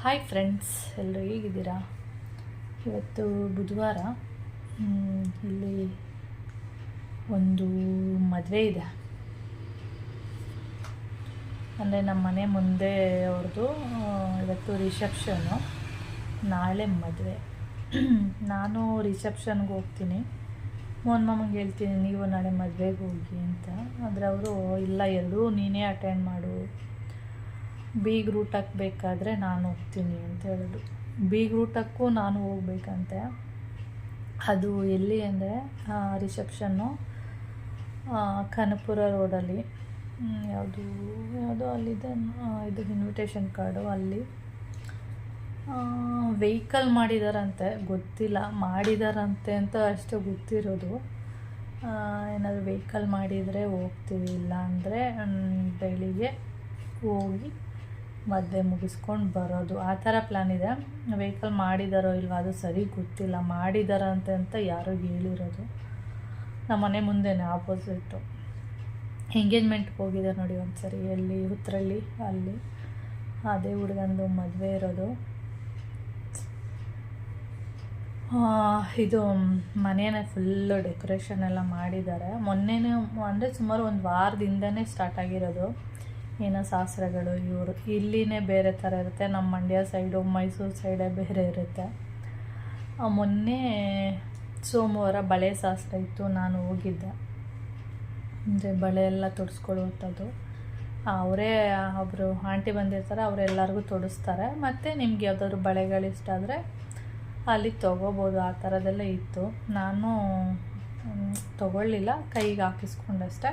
Hi friends, ಎಲ್ಲರೂ ಹೇಗಿದ್ದೀರಾ? ಇವತ್ತು ಬುಧವಾರ. ಇಲ್ಲಿ ಒಂದು ಮದುವೆ ಇದೆ. ಅಂದರೆ ನಮ್ಮ ಮನೆ ಮುಂದೆ ಅವ್ರದ್ದು ಇವತ್ತು ರಿಸೆಪ್ಷನ್ನು, ನಾಳೆ ಮದುವೆ. ನಾನು ರಿಸೆಪ್ಷನ್ಗೆ ಹೋಗ್ತೀನಿ. ಮೋಹನ್ ಮಾಮಂಗೆ ಹೇಳ್ತೀನಿ ನೀವು ನಾಳೆ ಮದುವೆಗೆ ಹೋಗಿ ಅಂತ. ಆದರೆ ಅವರು ಇಲ್ಲ, ಎರಡೂ ನೀನೇ ಅಟೆಂಡ್ ಮಾಡು, ಬೀಗ್ ಊಟಕ್ಕೆ ಬೇಕಾದರೆ ನಾನು ಹೋಗ್ತೀನಿ ಅಂತ ಹೇಳಿದ್ರು. ಬೀಗ್ ಊಟಕ್ಕೂ ನಾನು ಹೋಗ್ಬೇಕಂತೆ. ಅದು ಎಲ್ಲಿ ಅಂದರೆ ರಿಸೆಪ್ಷನ್ನು ಕನಕಪುರ ರೋಡಲ್ಲಿ, ಯಾವುದೋ ಅಲ್ಲಿದೆ. ಇದು ಇನ್ವಿಟೇಷನ್ ಕಾರ್ಡು ಅಲ್ಲಿ ವೆಹಿಕಲ್ ಮಾಡಿದಾರಂತೆ, ಗೊತ್ತಿಲ್ಲ. ಮಾಡಿದಾರಂತೆ ಅಂತ ಅಷ್ಟೇ ಗೊತ್ತಿರೋದು. ಏನಾದರೂ ವೆಹಿಕಲ್ ಮಾಡಿದರೆ ಹೋಗ್ತೀವಿ, ಇಲ್ಲ ಅಂದರೆ ಬೆಳಿಗ್ಗೆ ಹೋಗಿ ಮದುವೆ ಮುಗಿಸ್ಕೊಂಡು ಬರೋದು, ಆ ಥರ ಪ್ಲ್ಯಾನ್ ಇದೆ. ವೆಹಿಕಲ್ ಮಾಡಿದಾರೋ ಇಲ್ವ ಅದು ಸರಿ ಗೊತ್ತಿಲ್ಲ. ಮಾಡಿದಾರಂತೆ ಅಂತ ಯಾರೋ ಹೇಳಿರೋದು. ನಮ್ಮ ಮನೆ ಮುಂದೆನೇ ಆಪೋಸಿಟ್ಟು ಎಂಗೇಜ್ಮೆಂಟ್ಗೆ ಹೋಗಿದೆ ನೋಡಿ ಒಂದ್ಸರಿ, ಎಲ್ಲಿ ಉತ್ತರಳ್ಳಿ ಅಲ್ಲಿ. ಅದೇ ಹುಡುಗಂದು ಮದುವೆ ಇರೋದು. ಇದು ಮನೇನ ಫುಲ್ಲು ಡೆಕೋರೇಷನ್ ಎಲ್ಲ ಮಾಡಿದ್ದಾರೆ. ಮೊನ್ನೆನೇ ಅಂದರೆ ಸುಮಾರು ಒಂದು ವಾರದಿಂದನೇ ಸ್ಟಾರ್ಟ್ ಆಗಿರೋದು. ಏನೋ ಶಾಸ್ತ್ರಗಳು ಇವರು ಇಲ್ಲಿನೇ ಬೇರೆ ಥರ ಇರುತ್ತೆ, ನಮ್ಮ ಮಂಡ್ಯ ಸೈಡು ಮೈಸೂರು ಸೈಡೇ ಬೇರೆ ಇರುತ್ತೆ. ಮೊನ್ನೆ ಸೋಮವಾರ ಬಳೆ ಶಾಸ್ತ್ರ ಇತ್ತು, ನಾನು ಹೋಗಿದ್ದೆ. ಅಂದರೆ ಬಳೆ ಎಲ್ಲ ತೊಡಿಸ್ಕೊಳ್ಳುವಂಥದ್ದು ಅವರೇ, ಒಬ್ಬರು ಆಂಟಿ ಬಂದಿರ್ತಾರೆ, ಅವರೆಲ್ಲರಿಗೂ ತೊಡಿಸ್ತಾರೆ. ಮತ್ತು ನಿಮ್ಗೆ ಯಾವುದಾದ್ರು ಬಳೆಗಳಿಷ್ಟ ಆದರೆ ಅಲ್ಲಿ ತೊಗೋಬೋದು, ಆ ಥರದ್ದೆಲ್ಲ ಇತ್ತು. ನಾನು ತೊಗೊಳ್ಳಿಲ್ಲ, ಕೈಗೆ ಹಾಕಿಸ್ಕೊಂಡಷ್ಟೆ.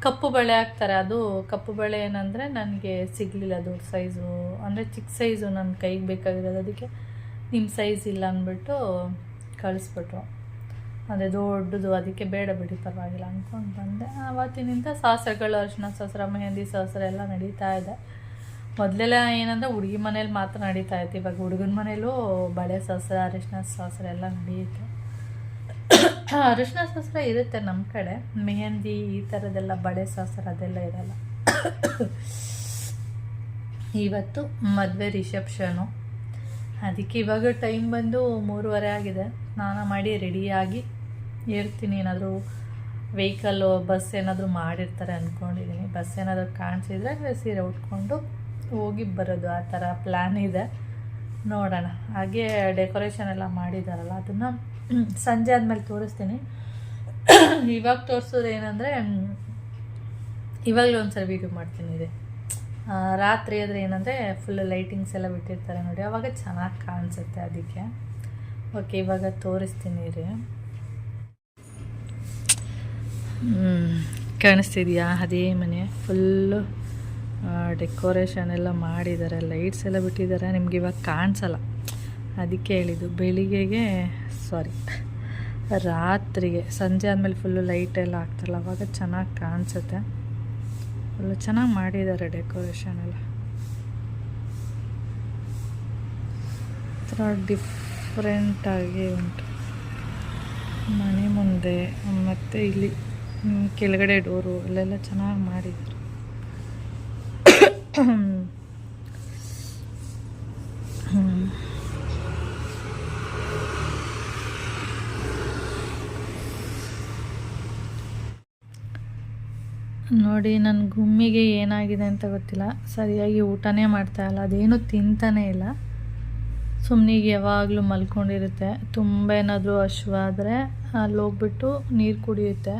ಕಪ್ಪು ಬಳೆ ಹಾಕ್ತಾರೆ, ಅದು ಕಪ್ಪು ಬಳೆ ಏನಂದರೆ ನನಗೆ ಸಿಗಲಿಲ್ಲ ದೊಡ್ಡ ಸೈಜು, ಅಂದರೆ ಚಿಕ್ಕ ಸೈಜು ನನ್ನ ಕೈಗೆ ಬೇಕಾಗಿರೋದು. ಅದಕ್ಕೆ ನಿಮ್ಮ ಸೈಜ್ ಇಲ್ಲ ಅಂದ್ಬಿಟ್ಟು ಕಳಿಸ್ಬಿಟ್ರು. ಅಂದರೆ ದೊಡ್ಡದು, ಅದಕ್ಕೆ ಬೇಡ ಬಿಡಿ ಪರವಾಗಿಲ್ಲ ಅಂದ್ಕೊಂಡು ಬಂದೆ. ಆವತ್ತಿನಿಂದ ಶಾಸ್ತ್ರಗಳು, ಅರಿಶಿನ ಶಾಸ್ತ್ರ, ಮೆಹಂದಿ ಶಾಸ್ತ್ರ ಎಲ್ಲ ನಡೀತಾ ಇದೆ. ಮೊದಲೆಲ್ಲ ಏನಂದರೆ ಹುಡುಗಿ ಮನೇಲಿ ಮಾತ್ರ ನಡೀತಾ ಇತ್ತು, ಇವಾಗ ಹುಡುಗನ ಮನೇಲೂ ಬಳೆ ಶಾಸ್ತ್ರ, ಅರಿಶಿನ ಶಾಸ್ತ್ರ ಎಲ್ಲ ನಡೆಯುತ್ತೆ. ಅರಿಶಿನ ಶಾಸ್ತ್ರ ಇರುತ್ತೆ ನಮ್ಮ ಕಡೆ, ಮೆಹಂದಿ ಈ ಥರದ್ದೆಲ್ಲ, ಬಳೆ ಶಾಸ್ತ್ರ ಅದೆಲ್ಲ ಇರಲ್ಲ. ಇವತ್ತು ಮದುವೆ ರಿಸೆಪ್ಷನು, ಅದಕ್ಕೆ ಇವಾಗ ಟೈಮ್ ಬಂದು 3:30 ಆಗಿದೆ. ಸ್ನಾನ ಮಾಡಿ ರೆಡಿಯಾಗಿ ಇರ್ತೀನಿ. ಏನಾದರೂ ವೆಹಿಕಲ್ಲು, ಬಸ್ ಏನಾದರೂ ಮಾಡಿರ್ತಾರೆ ಅಂದ್ಕೊಂಡಿದ್ದೀನಿ. ಬಸ್ ಏನಾದರೂ ಕಾಣಿಸಿದ್ರೆ ಸೀರೆ ಉಟ್ಕೊಂಡು ಹೋಗಿ ಬರೋದು, ಆ ಥರ ಪ್ಲ್ಯಾನ್ ಇದೆ. ನೋಡೋಣ. ಹಾಗೆ ಡೆಕೋರೇಷನ್ ಎಲ್ಲ ಮಾಡಿದಾರಲ್ಲ, ಅದನ್ನು ಸಂಜೆ ಆದಮೇಲೆ ತೋರಿಸ್ತೀನಿ. ಇವಾಗ ತೋರಿಸೋದು ಏನಂದರೆ, ಇವಾಗಲೂ ಒಂದ್ಸಲ ವೀಡಿಯೋ ಮಾಡ್ತೀನಿ ಇದೆ. ರಾತ್ರಿ ಆದರೆ ಏನಂದರೆ ಫುಲ್ ಲೈಟಿಂಗ್ಸ್ ಎಲ್ಲ ಬಿಟ್ಟಿರ್ತಾರೆ ನೋಡಿ, ಆವಾಗ ಚೆನ್ನಾಗಿ ಕಾಣಿಸುತ್ತೆ. ಅದಕ್ಕೆ ಓಕೆ, ಇವಾಗ ತೋರಿಸ್ತೀನಿ ರೀ. ಕಾಣಿಸ್ತಿದೆಯಾ? ಅದೇ ಮನೆ ಫುಲ್ಲು ಡೆಕೋರೇಷನ್ ಎಲ್ಲ ಮಾಡಿದ್ದಾರೆ, ಲೈಟ್ಸ್ ಎಲ್ಲ ಬಿಟ್ಟಿದ್ದಾರೆ. ನಿಮ್ಗೆ ಇವಾಗ ಕಾಣಿಸಲ್ಲ, ಅದಕ್ಕೆ ಹೇಳಿದ್ದು. ಬೆಳಿಗ್ಗೆಗೆ ರಾತ್ರಿಗೆ, ಸಂಜೆ ಆದಮೇಲೆ ಫುಲ್ಲು ಲೈಟ್ ಎಲ್ಲ ಆಗ್ತಾರಲ್ಲ, ಅವಾಗ ಚೆನ್ನಾಗಿ ಕಾಣಿಸುತ್ತೆ. ಫುಲ್ಲು ಚೆನ್ನಾಗಿ ಮಾಡಿದ್ದಾರೆ ಡೆಕೋರೇಷನ್ ಎಲ್ಲ. ಥರ ಡಿಫ್ರೆಂಟಾಗಿ ಉಂಟು ಮನೆ ಮುಂದೆ. ಮತ್ತು ಇಲ್ಲಿ ಕೆಳಗಡೆ ಡೋರು ಅಲ್ಲೆಲ್ಲ ಚೆನ್ನಾಗಿ ಮಾಡಿದ್ದಾರೆ. ನೋಡಿ, ನನ್ನ ಗುಮ್ಮಿಗೆ ಏನಾಗಿದೆ ಅಂತ ಗೊತ್ತಿಲ್ಲ, ಸರಿಯಾಗಿ ಊಟನೇ ಮಾಡ್ತಾಯಿಲ್ಲ, ಅದೇನು ತಿಂತಾನೇ ಇಲ್ಲ. ಸುಮ್ಮನಿಗೆ ಯಾವಾಗಲೂ ಮಲ್ಕೊಂಡಿರುತ್ತೆ. ತುಂಬ ಏನಾದರೂ ಹಶ್ವಾದರೆ ಅಲ್ಲಿ ಹೋಗ್ಬಿಟ್ಟು ನೀರು ಕುಡಿಯುತ್ತೆ,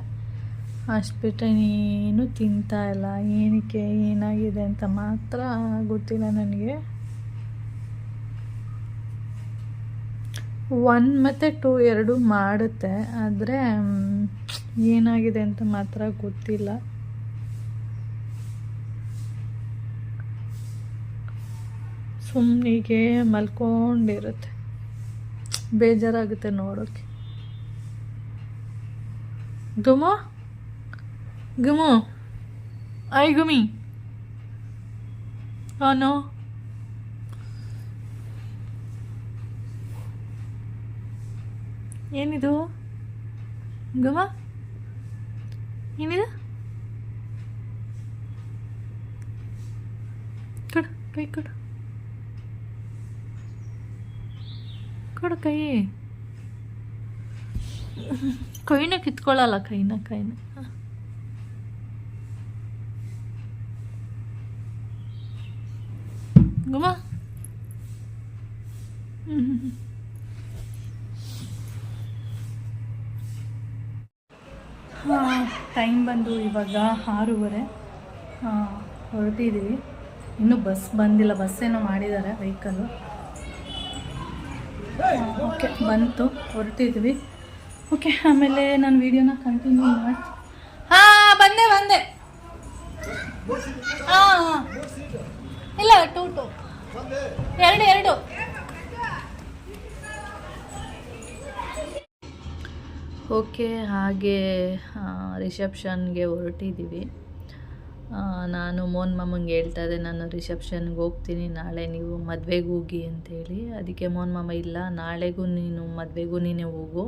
ಅಷ್ಟು ಬಿಟ್ಟರೆ ಏನು ತಿಂತಾ ಇಲ್ಲ. ಏನಕ್ಕೆ, ಏನಾಗಿದೆ ಅಂತ ಮಾತ್ರ ಗೊತ್ತಿಲ್ಲ ನನಗೆ. 1 ಮತ್ತು 2 ಎರಡೂ ಮಾಡುತ್ತೆ, ಆದರೆ ಏನಾಗಿದೆ ಅಂತ ಮಾತ್ರ ಗೊತ್ತಿಲ್ಲ. ಸುಮ್ಮನಿಗೆ ಮಲ್ಕೊಂಡಿರುತ್ತೆ, ಬೇಜಾರಾಗುತ್ತೆ ನೋಡೋಕ್ಕೆ. ಗುಮು ಗುಮು, ಐ ಗುಮಿ, ಅವನು ಏನಿದು ಗುಮ, ಏನಿದು? ಕೊಡು, ಕೈ ಕೊಡು. ಕೊಡು ಕೈನ ಕಿತ್ಕೊಳ್ಳಲ್ಲ ಕೈನ ಗುಮ್ಮ. ಟೈಮ್ ಬಂದು ಇವಾಗ 6:30 ಹೊರಟಿದ್ದೀವಿ. ಇನ್ನೂ ಬಸ್ ಬಂದಿಲ್ಲ, ಬಸ್ಸೇನೋ ಮಾಡಿದ್ದಾರೆ ವೆಹಿಕಲ್ಲು. ಓಕೆ ಬಂತು, ಹೊರಟಿದ್ವಿ. ಓಕೆ, ಆಮೇಲೆ ನಾನು ವೀಡಿಯೋನ ಕಂಟಿನ್ಯೂ ಮಾಡಿ. ಬಂದೆ ಹಾಂ ಇಲ್ಲ 2 2 ಓಕೆ. ಹಾಗೆ ರಿಸೆಪ್ಷನ್ಗೆ ಹೊರಟಿದ್ದೀವಿ. ನಾನು ಮೋಹನ್ ಮಾಮಂಗೆ ಹೇಳ್ತಾ ಇದ್ದೆ, ನಾನು ರಿಸೆಪ್ಷನ್ಗೆ ಹೋಗ್ತೀನಿ, ನಾಳೆ ನೀವು ಮದುವೆಗೆ ಹೋಗಿ ಅಂತೇಳಿ. ಅದಕ್ಕೆ ಮೋಹನ್ ಮಾಮ ಇಲ್ಲ, ನಾಳೆಗೂ ನೀನು ಮದುವೆಗೂ ನೀನೇ ಹೋಗು,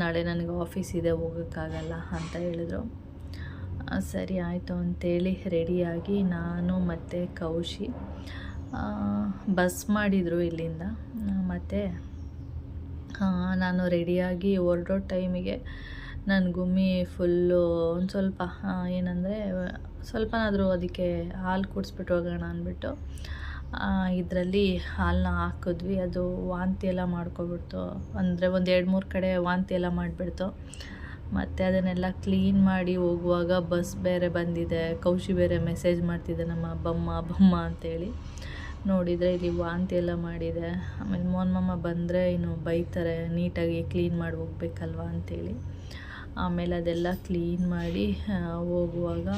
ನಾಳೆ ನನಗೆ ಆಫೀಸ್ ಇದೆ, ಹೋಗೋಕ್ಕಾಗಲ್ಲ ಅಂತ ಹೇಳಿದ್ರು. ಸರಿ ಆಯಿತು ಅಂತೇಳಿ ರೆಡಿಯಾಗಿ ನಾನು ಮತ್ತು ಕೌಶಿ ಬಸ್ ಮಾಡಿದರು ಇಲ್ಲಿಂದ. ಮತ್ತು ನಾನು ರೆಡಿಯಾಗಿ ಹೊರಡೋ ಟೈಮಿಗೆ ನನ್ನ ಗುಮ್ಮಿ ಫುಲ್ಲು ಒಂದು ಸ್ವಲ್ಪ ಏನಂದರೆ ಸ್ವಲ್ಪನಾದರೂ ಅದಕ್ಕೆ ಹಾಲು ಕುಡಿಸ್ಬಿಟ್ಟು ಹೋಗೋಣ ಅಂದ್ಬಿಟ್ಟು ಇದರಲ್ಲಿ ಹಾಲನ್ನ ಹಾಕಿದ್ವಿ. ಅದು ವಾಂತಿ ಎಲ್ಲ ಮಾಡ್ಕೊಬಿಡ್ತು, ಅಂದರೆ ಒಂದು 2-3 ಕಡೆ ವಾಂತಿ ಎಲ್ಲ ಮಾಡಿಬಿಡ್ತು. ಮತ್ತು ಅದನ್ನೆಲ್ಲ ಕ್ಲೀನ್ ಮಾಡಿ ಹೋಗುವಾಗ ಬಸ್ ಬೇರೆ ಬಂದಿದೆ. ಕೌಶಿ ಬೇರೆ ಮೆಸೇಜ್ ಮಾಡ್ತಿದ್ದೆ, ನಮ್ಮ ಬಮ್ಮ ಅಂತೇಳಿ. ನೋಡಿದರೆ ಇಲ್ಲಿ ವಾಂತಿ ಎಲ್ಲ ಮಾಡಿದೆ. ಆಮೇಲೆ ಮೋಹನ್ ಮಾಮ ಬಂದರೆ ಇನ್ನು ಬೈತಾರೆ, ನೀಟಾಗಿ ಕ್ಲೀನ್ ಮಾಡಿ ಹೋಗ್ಬೇಕಲ್ವ ಅಂತೇಳಿ. ಆಮೇಲೆ ಅದೆಲ್ಲ ಕ್ಲೀನ್ ಮಾಡಿ ಹೋಗುವಾಗ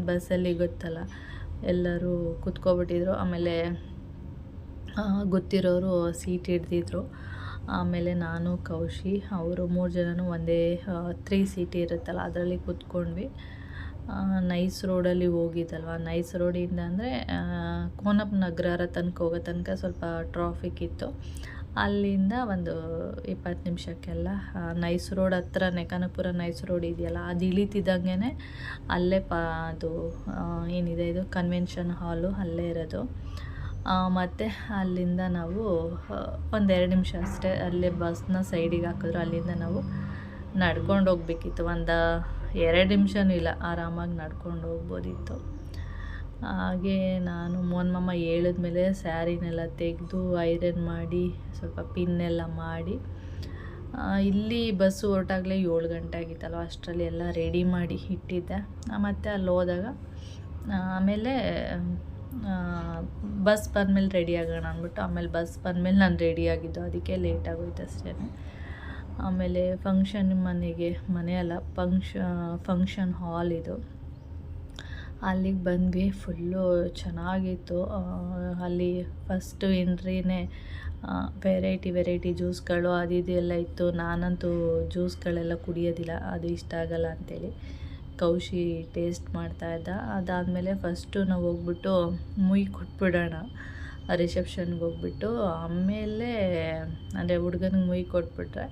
ಬಸ್ಸಲ್ಲಿ ಗೊತ್ತಲ್ಲ ಎಲ್ಲರೂ ಕೂತ್ಕೊಬಿಟ್ಟಿದ್ರು. ಆಮೇಲೆ ಗೊತ್ತಿರೋರು ಸೀಟ್ ಹಿಡ್ದಿದ್ರು. ಆಮೇಲೆ ನಾನು ಕೌಶಿ ಅವರು 3 ಜನನೂ ಒಂದೇ 3 ಸೀಟ್ ಇರುತ್ತಲ್ಲ ಅದರಲ್ಲಿ ಕೂತ್ಕೊಂಡ್ವಿ. ನೈಸ್ ರೋಡಲ್ಲಿ ಹೋಗಿದ್ದಲ್ವ, ನೈಸ್ ರೋಡಿಂದ ಅಂದರೆ ಕೋನಪ್ ನಗರ ತನಕ ಹೋಗೋ ತನಕ ಸ್ವಲ್ಪ ಟ್ರಾಫಿಕ್ ಇತ್ತು. ಅಲ್ಲಿಂದ ಒಂದು 20 ನಿಮಿಷಕ್ಕೆಲ್ಲ ನೈಸ್ ರೋಡ್ ಹತ್ರನೇ, ಕನಕಪುರ ನೈಸ್ ರೋಡ್ ಇದೆಯಲ್ಲ, ಅದು ಇಳಿತಿದ್ದಂಗೆ ಅಲ್ಲೇ ಅದು ಏನಿದೆ ಇದು ಕನ್ವೆನ್ಷನ್ ಹಾಲು ಅಲ್ಲೇ ಇರೋದು. ಮತ್ತು ಅಲ್ಲಿಂದ ನಾವು ಒಂದು 2 ನಿಮಿಷ ಅಷ್ಟೇ ಅಲ್ಲೇ ಬಸ್ನ ಸೈಡಿಗೆ ಹಾಕಿದ್ರು. ಅಲ್ಲಿಂದ ನಾವು ನಡ್ಕೊಂಡು ಹೋಗ್ಬೇಕಿತ್ತು, ಒಂದು 2 ನಿಮಿಷನೂ ಇಲ್ಲ, ಆರಾಮಾಗಿ ನಡ್ಕೊಂಡು ಹೋಗ್ಬೋದಿತ್ತು. ಹಾಗೆ ನಾನು ಮೋಹನ್ ಮಾಮ ಹೇಳಿದ್ಮೇಲೆ ಸ್ಯಾರಿನೆಲ್ಲ ತೆಗೆದು ಐರನ್ ಮಾಡಿ ಸ್ವಲ್ಪ ಪಿನ್ನೆಲ್ಲ ಮಾಡಿ ಇಲ್ಲಿ ಬಸ್ಸು ಹೊರಟಾಗಲೇ 7 ಗಂಟೆ ಆಗಿತ್ತಲ್ವ, ಅಷ್ಟರಲ್ಲಿ ಎಲ್ಲ ರೆಡಿ ಮಾಡಿ ಇಟ್ಟಿದ್ದೆ. ಮತ್ತು ಅಲ್ಲಿ ಹೋದಾಗ ಆಮೇಲೆ ಬಸ್ ಬಂದಮೇಲೆ ರೆಡಿ ಆಗೋಣ ಅಂದ್ಬಿಟ್ಟು ಆಮೇಲೆ ಬಸ್ ಬಂದಮೇಲೆ ನಾನು ರೆಡಿಯಾಗಿದ್ದು, ಅದಕ್ಕೆ ಲೇಟಾಗೋಯ್ತು ಅಷ್ಟೇ. ಆಮೇಲೆ ಮನೆಯಲ್ಲ ಫಂಕ್ಷನ್ ಹಾಲ್ ಇದು, ಅಲ್ಲಿಗೆ ಬಂದ್ವಿ. ಫುಲ್ಲು ಚೆನ್ನಾಗಿತ್ತು. ಅಲ್ಲಿ ಫಸ್ಟು ಎಂಟ್ರಿನೇ ವೆರೈಟಿ ಜ್ಯೂಸ್ಗಳು ಅದು ಇದು ಎಲ್ಲ ಇತ್ತು. ನಾನಂತೂ ಜ್ಯೂಸ್ಗಳೆಲ್ಲ ಕುಡಿಯೋದಿಲ್ಲ, ಅದು ಇಷ್ಟ ಆಗಲ್ಲ ಅಂಥೇಳಿ ಕೌಶಿ ಟೇಸ್ಟ್ ಮಾಡ್ತಾಯಿದ್ದ. ಅದಾದಮೇಲೆ ಫಸ್ಟು ನಾವು ಹೋಗ್ಬಿಟ್ಟು ಮುಯಿ ಕೊಟ್ಬಿಡೋಣ ರಿಸೆಪ್ಷನ್ಗೆ ಹೋಗ್ಬಿಟ್ಟು, ಆಮೇಲೆ ಅಂದರೆ ಹುಡುಗನಿಗೆ ಮುಯಿ ಕೊಟ್ಬಿಟ್ರೆ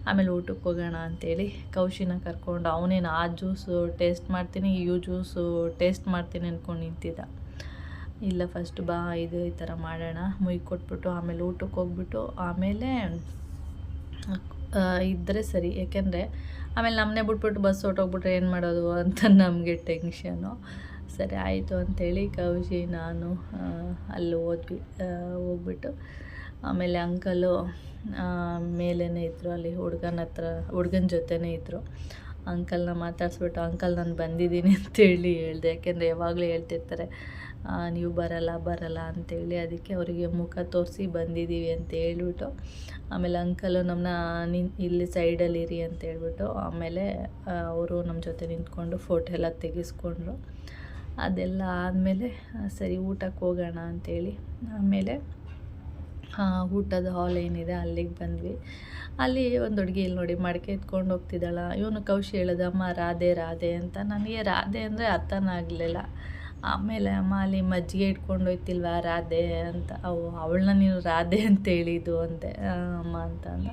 ಆಮೇಲೆ ಊಟಕ್ಕೆ ಹೋಗೋಣ ಅಂಥೇಳಿ ಕೌಶಿನ ಕರ್ಕೊಂಡು, ಅವನೇನು ಆ ಜ್ಯೂಸು ಟೇಸ್ಟ್ ಮಾಡ್ತೀನಿ ಈ ಜ್ಯೂಸು ಟೇಸ್ಟ್ ಮಾಡ್ತೀನಿ ಅಂದ್ಕೊಂಡು ನಿಂತಿದ್ದ. ಇಲ್ಲ ಫಸ್ಟ್ ಬಾ ಇದು ಈ ಥರ ಮಾಡೋಣ, ಮುಯಿ ಕೊಟ್ಬಿಟ್ಟು ಆಮೇಲೆ ಊಟಕ್ಕೆ ಹೋಗ್ಬಿಟ್ಟು ಆಮೇಲೆ ಇದ್ದರೆ ಸರಿ. ಯಾಕೆಂದರೆ ಆಮೇಲೆ ನಮ್ಮನ್ನೇ ಬಿಟ್ಬಿಟ್ಟು ಬಸ್ ಹೊರ್ಟೋಗ್ಬಿಟ್ರೆ ಏನು ಮಾಡೋದು ಅಂತ ನಮಗೆ ಟೆನ್ಷನು. ಸರಿ ಆಯಿತು ಅಂಥೇಳಿ ಕೌಶಿ ನಾನು ಅಲ್ಲಿ ಹೋಗ್ಬಿಟ್ಟು ಆಮೇಲೆ ಅಂಕಲು ಮೇಲೇ ಇದ್ದರು, ಅಲ್ಲಿ ಹುಡುಗನ ಜೊತೆನೇ ಇದ್ದರು. ಅಂಕಲ್ನ ಮಾತಾಡಿಸ್ಬಿಟ್ಟು, ಅಂಕಲ್ ನಾನು ಬಂದಿದ್ದೀನಿ ಅಂತೇಳಿ ಹೇಳಿದೆ. ಯಾಕೆಂದರೆ ಯಾವಾಗಲೂ ಹೇಳ್ತಿರ್ತಾರೆ ನೀವು ಬರಲ್ಲ ಅಂತೇಳಿ. ಅದಕ್ಕೆ ಅವರಿಗೆ ಮುಖ ತೋರಿಸಿ ಬಂದಿದ್ದೀವಿ ಅಂತ ಹೇಳ್ಬಿಟ್ಟು ಆಮೇಲೆ ಅಂಕಲು ನಮ್ಮನ್ನ ಇಲ್ಲಿ ಸೈಡಲ್ಲಿ ಇರಿ ಅಂತ ಹೇಳ್ಬಿಟ್ಟು ಆಮೇಲೆ ಅವರು ನಮ್ಮ ಜೊತೆ ನಿಂತ್ಕೊಂಡು ಫೋಟೋ ಎಲ್ಲ ತೆಗೆಸ್ಕೊಂಡ್ರು. ಅದೆಲ್ಲ ಆದಮೇಲೆ ಸರಿ ಊಟಕ್ಕೆ ಹೋಗೋಣ ಅಂಥೇಳಿ ಆಮೇಲೆ ಊಟದ ಹಾಲ್ ಏನಿದೆ ಅಲ್ಲಿಗೆ ಬಂದ್ವಿ. ಅಲ್ಲಿ ಒಂದು ಹುಡುಗಿ ಇಲ್ಲಿ ನೋಡಿ ಮಡಿಕೆ ಎತ್ಕೊಂಡು ಹೋಗ್ತಿದ್ದಾಳ. ಇವನು ಕೌಶಿ ಹೇಳೋದಮ್ಮ ರಾಧೆ ಅಂತ. ನನಗೆ ರಾಧೆ ಅಂದರೆ ಅರ್ಥನೇ ಆಗಲಿಲ್ಲ. ಆಮೇಲೆ ಅಮ್ಮ ಅಲ್ಲಿ ಮಜ್ಜಿಗೆ ಇಟ್ಕೊಂಡು ಹೋಯ್ತಿಲ್ವ ರಾಧೆ ಅಂತ, ಅವಳನ್ನ ನೀನು ರಾಧೆ ಅಂತ ಹೇಳಿದ್ದು ಅಂತೆ ಅಮ್ಮ ಅಂತ ಅಂದ.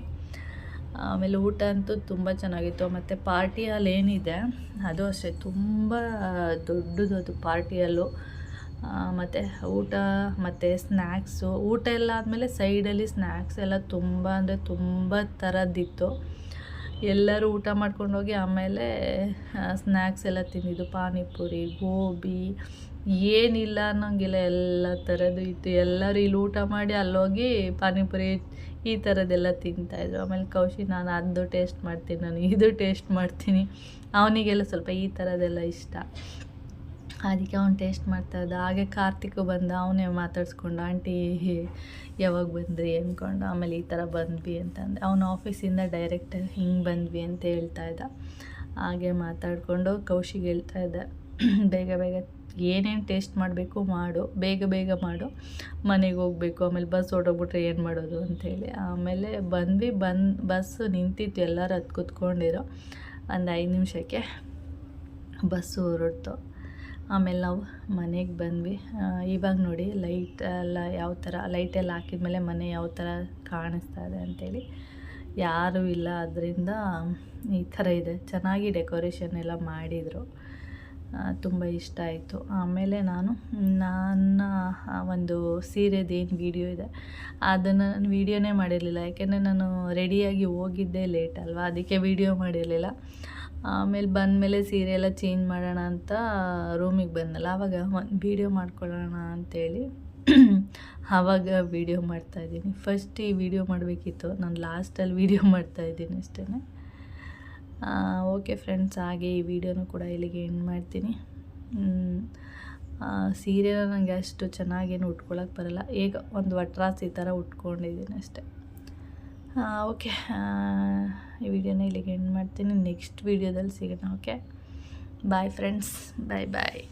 ಆಮೇಲೆ ಊಟ ಅಂತೂ ತುಂಬ ಚೆನ್ನಾಗಿತ್ತು. ಮತ್ತು ಪಾರ್ಟಿ ಹಾಲ್ ಏನಿದೆ ಅದು ಅಷ್ಟೇ ತುಂಬ ದೊಡ್ಡದು, ಅದು ಪಾರ್ಟಿ ಹಾಲು ಮತ್ತು ಊಟ ಮತ್ತು ಸ್ನ್ಯಾಕ್ಸು. ಊಟ ಎಲ್ಲ ಆದಮೇಲೆ ಸೈಡಲ್ಲಿ ಸ್ನ್ಯಾಕ್ಸ್ ಎಲ್ಲ ತುಂಬ ಅಂದರೆ ತುಂಬ ಥರದ್ದಿತ್ತು. ಎಲ್ಲರೂ ಊಟ ಮಾಡ್ಕೊಂಡೋಗಿ ಆಮೇಲೆ ಸ್ನ್ಯಾಕ್ಸ್ ಎಲ್ಲ ತಿಂದಿದ್ದು. ಪಾನಿಪುರಿ, ಗೋಬಿ, ಏನಿಲ್ಲ ಅನ್ನೋಂಗಿಲ್ಲ, ಎಲ್ಲ ಥರದ್ದು ಇತ್ತು. ಎಲ್ಲರೂ ಇಲ್ಲಿ ಊಟ ಮಾಡಿ ಅಲ್ಲೋಗಿ ಪಾನಿಪುರಿ ಈ ಥರದ್ದೆಲ್ಲ ತಿಂತಾಯಿದ್ರು. ಆಮೇಲೆ ಕೌಶಿ, ನಾನು ಅದು ಟೇಸ್ಟ್ ಮಾಡ್ತೀನಿ, ನಾನು ಇದು ಟೇಸ್ಟ್ ಮಾಡ್ತೀನಿ. ಅವನಿಗೆಲ್ಲ ಸ್ವಲ್ಪ ಈ ಥರದ್ದೆಲ್ಲ ಇಷ್ಟ, ಅದಕ್ಕೆ ಅವ್ನು ಟೇಸ್ಟ್ ಮಾಡ್ತಾಯಿದ್ದ. ಹಾಗೆ ಕಾರ್ತಿಕ್ ಬಂದ, ಅವನೇ ಮಾತಾಡ್ಸ್ಕೊಂಡು ಆಂಟಿ ಯಾವಾಗ ಬಂದ್ರಿ ಅಂದ್ಕೊಂಡು. ಆಮೇಲೆ ಈ ಥರ ಬಂದ್ವಿ ಅಂತಂದೆ. ಅವನು ಆಫೀಸಿಂದ ಡೈರೆಕ್ಟ್ ಹಿಂಗೆ ಬಂದ್ವಿ ಅಂತ ಹೇಳ್ತಾಯಿದ್ದ. ಹಾಗೆ ಮಾತಾಡಿಕೊಂಡು ಕೌಶಿಗೆ ಹೇಳ್ತಾಯಿದ್ದೆ, ಬೇಗ ಬೇಗ ಏನೇನು ಟೇಸ್ಟ್ ಮಾಡಬೇಕು ಮಾಡು, ಬೇಗ ಬೇಗ ಮಾಡು, ಮನೆಗೆ ಹೋಗಬೇಕು, ಆಮೇಲೆ ಬಸ್ ಹೊರಟೋಗ್ಬಿಟ್ರೆ ಏನು ಮಾಡೋದು ಅಂಥೇಳಿ. ಆಮೇಲೆ ಬಂದ್ವಿ. ಬಸ್ಸು ನಿಂತಿತ್ತು, ಎಲ್ಲರೂ ಹತ್ತು ಕೂತ್ಕೊಂಡಿರೋ. ಒಂದು 5 ನಿಮಿಷಕ್ಕೆ ಬಸ್ಸು ಹೊರಡ್ತು. ಆಮೇಲೆ ನಾವು ಮನೆಗೆ ಬಂದ್ವಿ. ಇವಾಗ ನೋಡಿ ಲೈಟ್ ಎಲ್ಲ ಯಾವ ಥರ, ಲೈಟೆಲ್ಲ ಹಾಕಿದ್ಮೇಲೆ ಮನೆ ಯಾವ ಥರ ಕಾಣಿಸ್ತಾ ಇದೆ ಅಂಥೇಳಿ. ಯಾರೂ ಇಲ್ಲ, ಅದರಿಂದ ಈ ಥರ ಇದೆ. ಚೆನ್ನಾಗಿ ಡೆಕೋರೇಷನ್ ಎಲ್ಲ ಮಾಡಿದರು, ತುಂಬ ಇಷ್ಟ ಆಯಿತು. ಆಮೇಲೆ ನನ್ನ ಒಂದು ಸೀರೆದೇನು ವೀಡಿಯೋ ಇದೆ ಅದನ್ನು ನಾನು ವೀಡಿಯೋನೇ ಮಾಡಿರಲಿಲ್ಲ, ಯಾಕೆಂದರೆ ನಾನು ರೆಡಿಯಾಗಿ ಹೋಗಿದ್ದೆ ಲೇಟ್ ಅಲ್ವಾ, ಅದಕ್ಕೆ ವೀಡಿಯೋ ಮಾಡಿರಲಿಲ್ಲ. ಆಮೇಲೆ ಬಂದಮೇಲೆ ಸೀರೆ ಎಲ್ಲ ಚೇಂಜ್ ಮಾಡೋಣ ಅಂತ ರೂಮಿಗೆ ಬಂದಲ್ಲ, ಆವಾಗ ಒಂದು ವೀಡಿಯೋ ಮಾಡ್ಕೊಳ್ಳೋಣ ಅಂಥೇಳಿ ಆವಾಗ ವೀಡಿಯೋ ಮಾಡ್ತಾಯಿದ್ದೀನಿ. ಫಸ್ಟ್ ಈ ವಿಡಿಯೋ ಮಾಡಬೇಕಿತ್ತು, ನಾನು ಲಾಸ್ಟಲ್ಲಿ ವೀಡಿಯೋ ಮಾಡ್ತಾಯಿದ್ದೀನಿ ಅಷ್ಟೇ. ಓಕೆ ಫ್ರೆಂಡ್ಸ್, ಹಾಗೆ ಈ ವಿಡಿಯೋನೂ ಕೂಡ ಇಲ್ಲಿಗೆ ಎಂಡ್ ಮಾಡ್ತೀನಿ. ಸೀರೆನ ನನಗೆ ಅಷ್ಟು ಚೆನ್ನಾಗೇನು ಉಟ್ಕೊಳ್ಳೋಕೆ ಬರೋಲ್ಲ, ಈಗ ಒಂದು ವಟ್ರಾಸ್ ಈ ಥರ ಉಟ್ಕೊಂಡಿದ್ದೀನಿ ಅಷ್ಟೇ. ಓಕೆ, ಈ ವಿಡಿಯೋನ ಇಲ್ಲಿಗೆ ಎಂಡ್ ಮಾಡ್ತೀನಿ. ನೆಕ್ಸ್ಟ್ ವೀಡಿಯೋದಲ್ಲಿ ಸಿಗೋಣ. ಓಕೆ, ಬಾಯ್ ಫ್ರೆಂಡ್ಸ್, ಬಾಯ್ ಬಾಯ್.